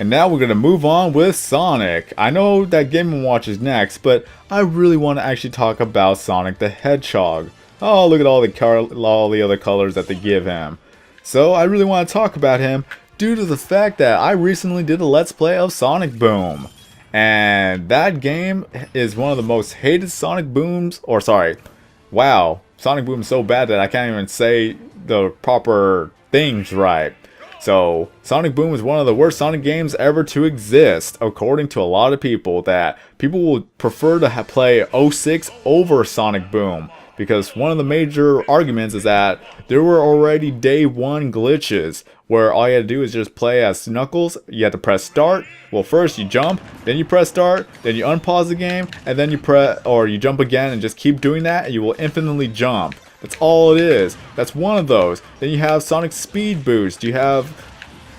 And now we're going to move on with Sonic. I know that Game & Watch is next, but I really want to actually talk about Sonic the Hedgehog. Oh, look at all the other colors that they give him. So I really want to talk about him due to the fact that I recently did a Let's Play of Sonic Boom. And that game is one of the most hated Sonic Booms, or sorry, wow, Sonic Boom is so bad that I can't even say the proper things right. So, Sonic Boom is one of the worst Sonic games ever to exist, according to a lot of people, that people would prefer to play 06 over Sonic Boom. Because one of the major arguments is that there were already day one glitches, where all you had to do is just play as Knuckles. You had to press start. Well, first you jump, then you press start, then you unpause the game, and then you jump again and just keep doing that, and you will infinitely jump. That's all it is. That's one of those. Then you have Sonic's Speed Boost. You have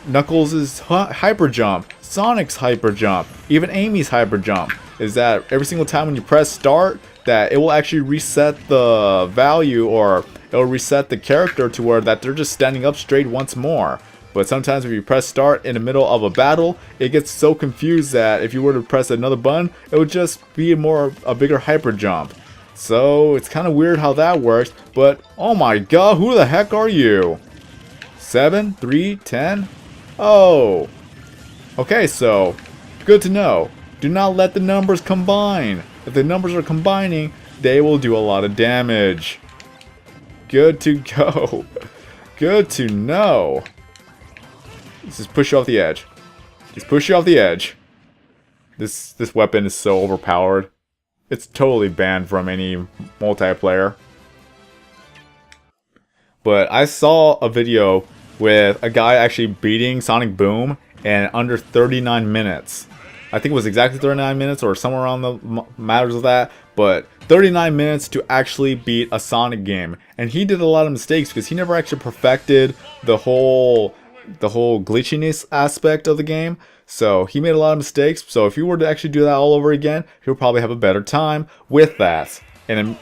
Knuckles' Hyper Jump, Sonic's Hyper Jump, even Amy's Hyper Jump. Is that every single time when you press start, that it will actually reset the value, or it will reset the character to where that they're just standing up straight once more. But sometimes if you press start in the middle of a battle, it gets so confused that if you were to press another button, it would just be a bigger hyper jump. So it's kind of weird how that works, but oh my god, who the heck are you? 7, 3, 10? Oh. Okay, so good to know. Do not let the numbers combine. If the numbers are combining, they will do a lot of damage. Good to go. Good to know. Let's just push you off the edge. Just push you off the edge. This weapon is so overpowered. It's totally banned from any multiplayer. But I saw a video with a guy actually beating Sonic Boom in under 39 minutes. I think it was exactly 39 minutes or somewhere around the matters of that. But 39 minutes to actually beat a Sonic game. And he did a lot of mistakes because he never actually perfected the whole glitchiness aspect of the game. So he made a lot of mistakes. So if you were to actually do that all over again, he'll probably have a better time with that. And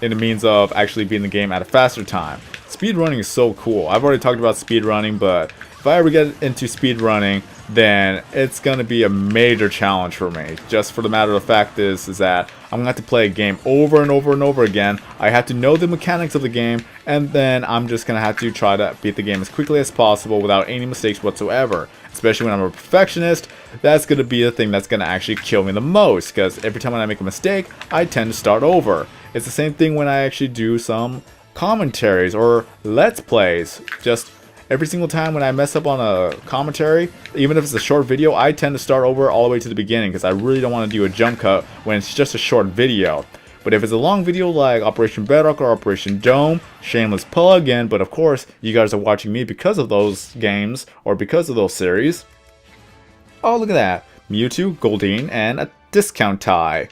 in the means of actually beating the game at a faster time. Speedrunning is so cool. I've already talked about speedrunning, but if I ever get into speedrunning, then it's going to be a major challenge for me. Just for the matter of the fact is that I'm going to have to play a game over and over and over again. I have to know the mechanics of the game, and then I'm just going to have to try to beat the game as quickly as possible without any mistakes whatsoever. Especially when I'm a perfectionist, that's going to be the thing that's going to actually kill me the most. Because every time when I make a mistake, I tend to start over. It's the same thing when I actually do some commentaries or let's plays. Just every single time when I mess up on a commentary, even if it's a short video, I tend to start over all the way to the beginning because I really don't want to do a jump cut when it's just a short video. But if it's a long video like Operation Bedrock or Operation Dome, shameless plug again, but of course you guys are watching me because of those games or because of those series. Oh, look at that. Mewtwo, Goldeen, and a discount tie.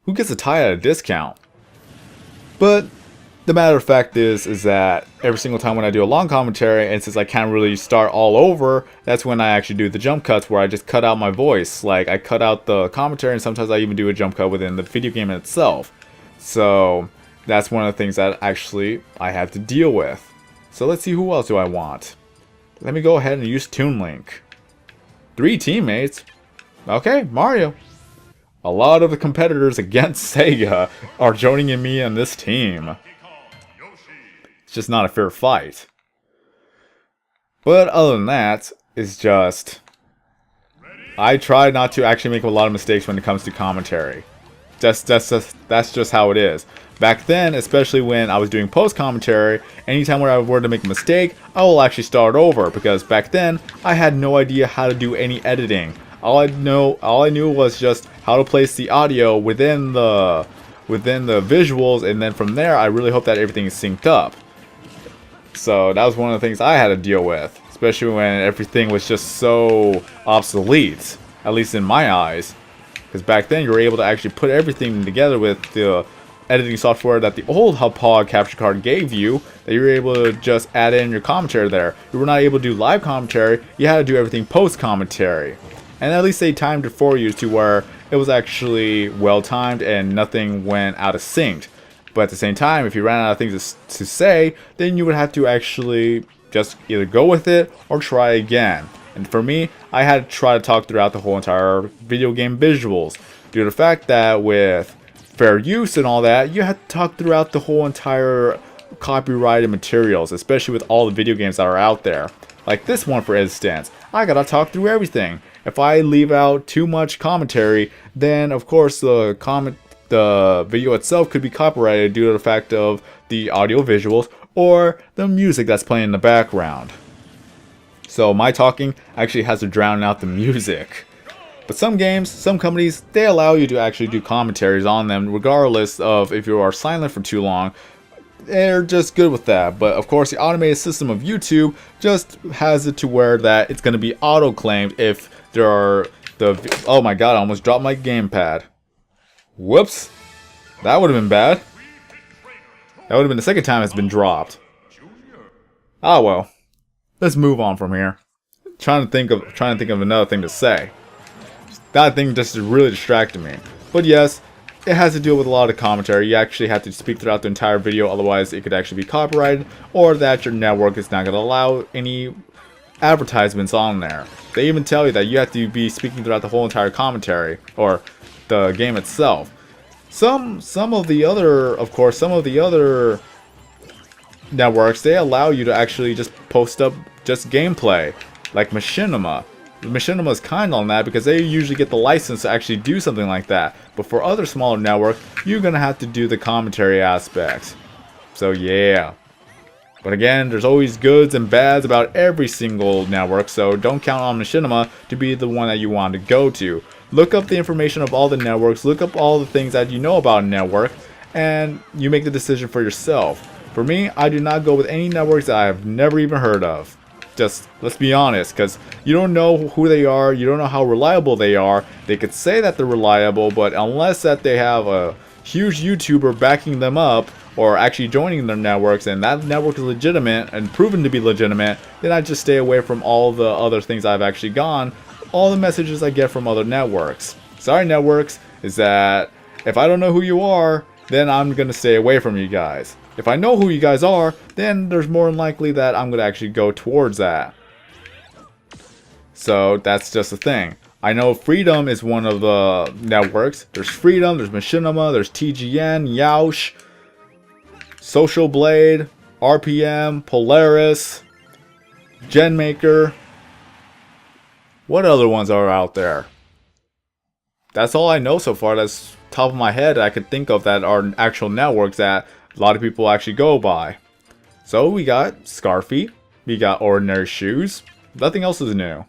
Who gets a tie at a discount? But the matter of fact is that every single time when I do a long commentary, and since I can't really start all over, that's when I actually do the jump cuts where I just cut out my voice. Like, I cut out the commentary, and sometimes I even do a jump cut within the video game itself. So that's one of the things that actually I have to deal with. So let's see, who else do I want? Let me go ahead and use Toon Link. 3 teammates? Okay, Mario. A lot of the competitors against Sega are joining me on this team. It's just not a fair fight. But other than that, it's just I try not to actually make a lot of mistakes when it comes to commentary. That's just how it is. Back then, especially when I was doing post commentary, anytime where I were to make a mistake, I will actually start over because back then I had no idea how to do any editing. All I knew was just how to place the audio within the visuals, and then from there I really hope that everything is synced up. So that was one of the things I had to deal with, especially when everything was just so obsolete, at least in my eyes. Because back then you were able to actually put everything together with the editing software that the old HUD capture card gave you, that you were able to just add in your commentary there. You were not able to do live commentary, you had to do everything post commentary. And at least they timed it for you to where it was actually well timed and nothing went out of sync. But at the same time, if you ran out of things to say, then you would have to actually just either go with it or try again. And for me, I had to try to talk throughout the whole entire video game visuals, due to the fact that with fair use and all that, you have to talk throughout the whole entire copyrighted materials, especially with all the video games that are out there. Like this one, for instance, I gotta talk through everything. If I leave out too much commentary, then of course the video itself could be copyrighted due to the fact of the audio visuals or the music that's playing in the background. So my talking actually has to drown out the music. But some games, some companies, they allow you to actually do commentaries on them regardless of if you are silent for too long. They're just good with that. But of course the automated system of YouTube just has it to where that it's going to be auto-claimed if there are the... Oh my god, I almost dropped my gamepad. Whoops. That would have been bad. That would have been the second time it's been dropped. Ah well. Let's move on from here. Trying to think of another thing to say. That thing just really distracted me. But yes, it has to deal with a lot of commentary. You actually have to speak throughout the entire video, otherwise it could actually be copyrighted, or that your network is not going to allow any advertisements on there. They even tell you that you have to be speaking throughout the whole entire commentary, or the game itself. Some of the other networks, they allow you to actually just post up just gameplay, like Machinima. Machinima is kind on that because they usually get the license to actually do something like that. But for other smaller networks, you're gonna have to do the commentary aspects. So yeah. But again, there's always goods and bads about every single network, so don't count on Machinima to be the one that you want to go to. Look up the information of all the networks, look up all the things that you know about a network, and you make the decision for yourself. For me, I do not go with any networks that I have never even heard of. Just, let's be honest, because you don't know who they are, you don't know how reliable they are. They could say that they're reliable, but unless that they have a huge YouTuber backing them up, or actually joining their networks, and that network is legitimate and proven to be legitimate, then I just stay away from all the other things I've actually gone, all the messages I get from other networks. Sorry networks, is that if I don't know who you are, then I'm going to stay away from you guys. If I know who you guys are, then there's more than likely that I'm going to actually go towards that. So that's just the thing. I know Freedom is one of the networks. There's Freedom, there's Machinima, there's TGN, Yoush, Social Blade, RPM, Polaris, Genmaker. What other ones are out there? That's all I know so far. That's top of my head I could think of that are actual networks that a lot of people actually go by. So we got Scarfy, we got Ordinary Shoes. Nothing else is new.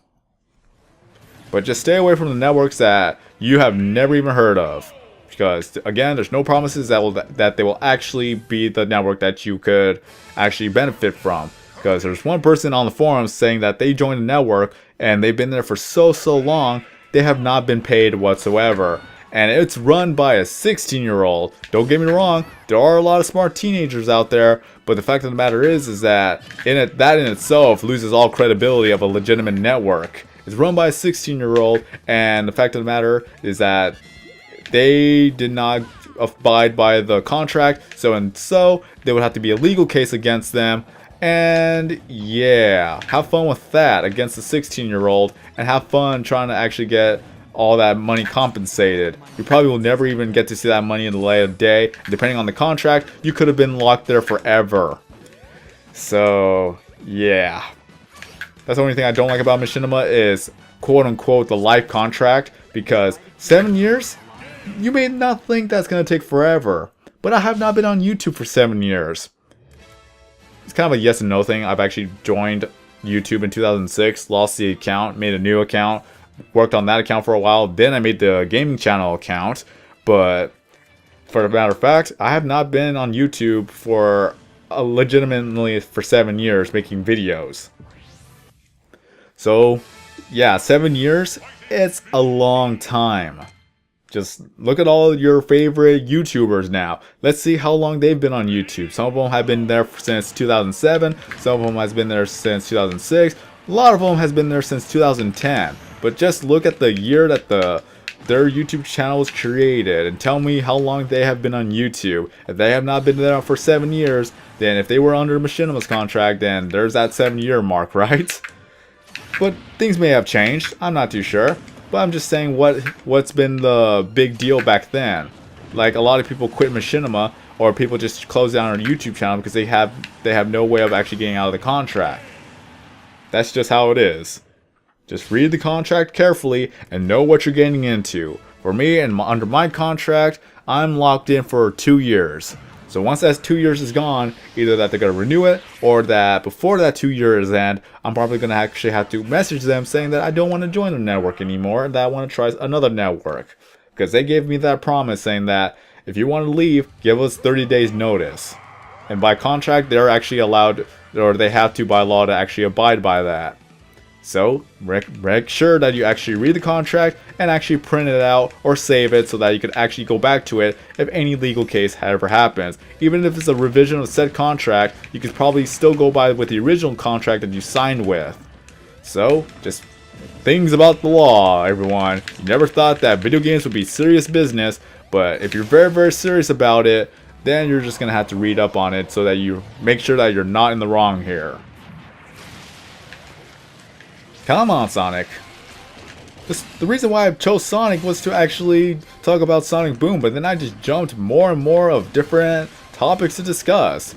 But just stay away from the networks that you have never even heard of. Because again, there's no promises that they will actually be the network that you could actually benefit from. Because there's one person on the forums saying that they joined the network and they've been there for so long, they have not been paid whatsoever. And it's run by a 16-year-old. Don't get me wrong, there are a lot of smart teenagers out there, but the fact of the matter is that that in itself loses all credibility of a legitimate network. It's run by a 16-year-old, and the fact of the matter is that they did not abide by the contract, so there would have to be a legal case against them. And yeah, have fun with that against the 16-year-old, and have fun trying to actually get all that money compensated. You probably will never even get to see that money in the light of day. Depending on the contract, you could have been locked there forever. So yeah, that's the only thing I don't like about Machinima is quote-unquote the life contract, because 7 years? You may not think that's going to take forever, but I have not been on YouTube for 7 years. It's kind of a yes and no thing. I've actually joined YouTube in 2006, lost the account, made a new account, worked on that account for a while, then I made the gaming channel account. But for the matter of fact, I have not been on YouTube for legitimately for 7 years making videos. So yeah, 7 years, it's a long time. Just look at all your favorite YouTubers now. Let's see how long they've been on YouTube. Some of them have been there since 2007. Some of them has been there since 2006. A lot of them has been there since 2010. But just look at the year that their YouTube channel was created and tell me how long they have been on YouTube. If they have not been there for 7 years, then if they were under Machinima's contract, then there's that 7-year mark, right? But things may have changed. I'm not too sure. But I'm just saying what's been the big deal back then. Like, a lot of people quit machinima, or people just close down their YouTube channel because they have no way of actually getting out of the contract. That's just how it is. Just read the contract carefully and know what you're getting into. For me, and under my contract, I'm locked in for 2 years. So once that 2 years is gone, either that they're going to renew it, or that before that 2 years end, I'm probably going to actually have to message them saying that I don't want to join the network anymore, and that I want to try another network. Because they gave me that promise saying that if you want to leave, give us 30 days notice. And by contract, they're actually allowed, or they have to by law to actually abide by that. So, make sure that you actually read the contract and actually print it out or save it so that you can actually go back to it if any legal case ever happens. Even if it's a revision of said contract, you could probably still go by with the original contract that you signed with. So, just things about the law, everyone. You never thought that video games would be serious business, but if you're very, very serious about it, then you're just going to have to read up on it so that you make sure that you're not in the wrong here. Come on, Sonic. The reason why I chose Sonic was to actually talk about Sonic Boom, but then I just jumped more and more of different topics to discuss.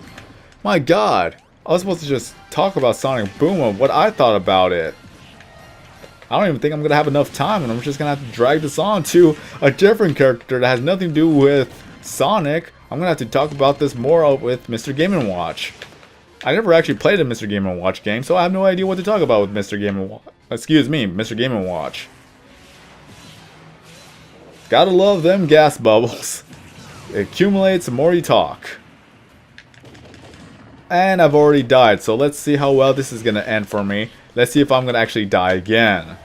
My god, I was supposed to just talk about Sonic Boom and what I thought about it. I don't even think I'm going to have enough time, and I'm just going to have to drag this on to a different character that has nothing to do with Sonic. I'm going to have to talk about this more with Mr. Game & Watch. I never actually played a Mr. Game & Watch game, so I have no idea what to talk about with Mr. Game & Watch. Excuse me, Mr. Game & Watch. Gotta love them gas bubbles. It accumulates the more you talk. And I've already died, so let's see how well this is going to end for me. Let's see if I'm going to actually die again.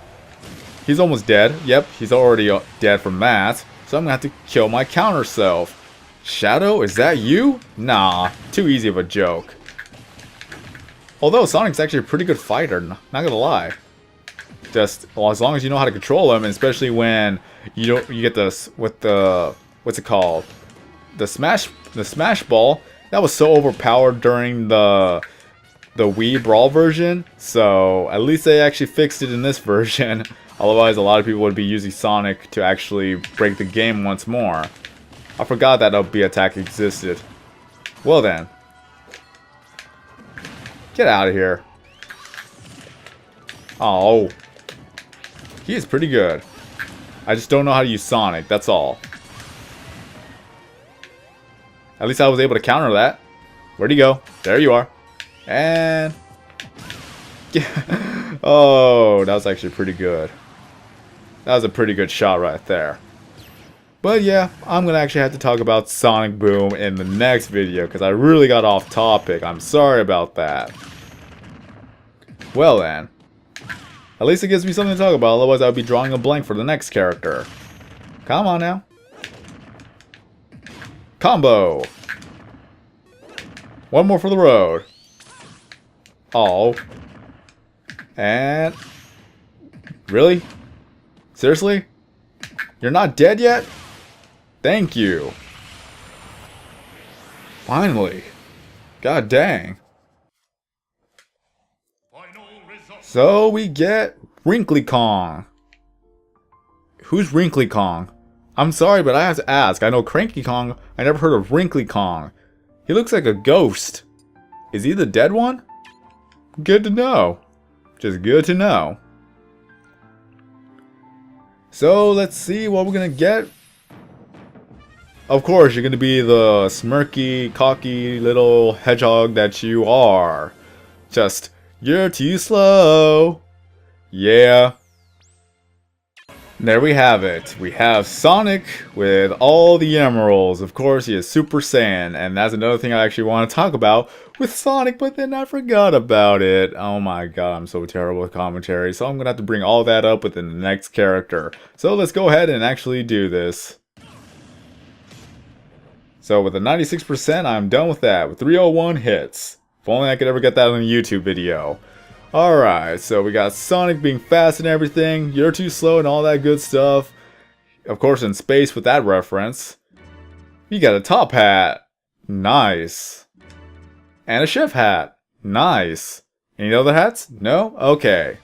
He's almost dead. Yep, he's already dead from that. So I'm going to have to kill my counter self. Shadow, is that you? Nah, too easy of a joke. Although Sonic's actually a pretty good fighter, not gonna lie. Just well, as long as you know how to control him, and especially when you get this with the what's it called, the smash ball. That was so overpowered during the Wii Brawl version. So at least they actually fixed it in this version. Otherwise, a lot of people would be using Sonic to actually break the game once more. I forgot that LB attack existed. Well then. Get out of here. Oh. He is pretty good. I just don't know how to use Sonic, that's all. At least I was able to counter that. Where'd he go? There you are. And... oh, that was actually pretty good. That was a pretty good shot right there. But yeah, I'm going to actually have to talk about Sonic Boom in the next video because I really got off topic. I'm sorry about that. Well then. At least it gives me something to talk about, otherwise I would be drawing a blank for the next character. Come on now. Combo. One more for the road. Oh. And... really? Seriously? You're not dead yet? Thank you. Finally. God dang. So we get Wrinkly Kong. Who's Wrinkly Kong? I'm sorry, but I have to ask. I know Cranky Kong. I never heard of Wrinkly Kong. He looks like a ghost. Is he the dead one? Good to know. Just good to know. So let's see what we're gonna get. Of course, you're gonna be the smirky, cocky little hedgehog that you are. Just, you're too slow. Yeah. There we have it. We have Sonic with all the emeralds. Of course, he is Super Saiyan, and that's another thing I actually want to talk about with Sonic, but then I forgot about it. Oh my god, I'm so terrible with commentary, so I'm going to have to bring all that up within the next character. So let's go ahead and actually do this. So with a 96%, I'm done with that, with 301 hits. If only I could ever get that on a YouTube video. Alright, so we got Sonic being fast and everything, you're too slow and all that good stuff. Of course in space with that reference. You got a top hat. Nice. And a chef hat. Nice. Any other hats? No? Okay.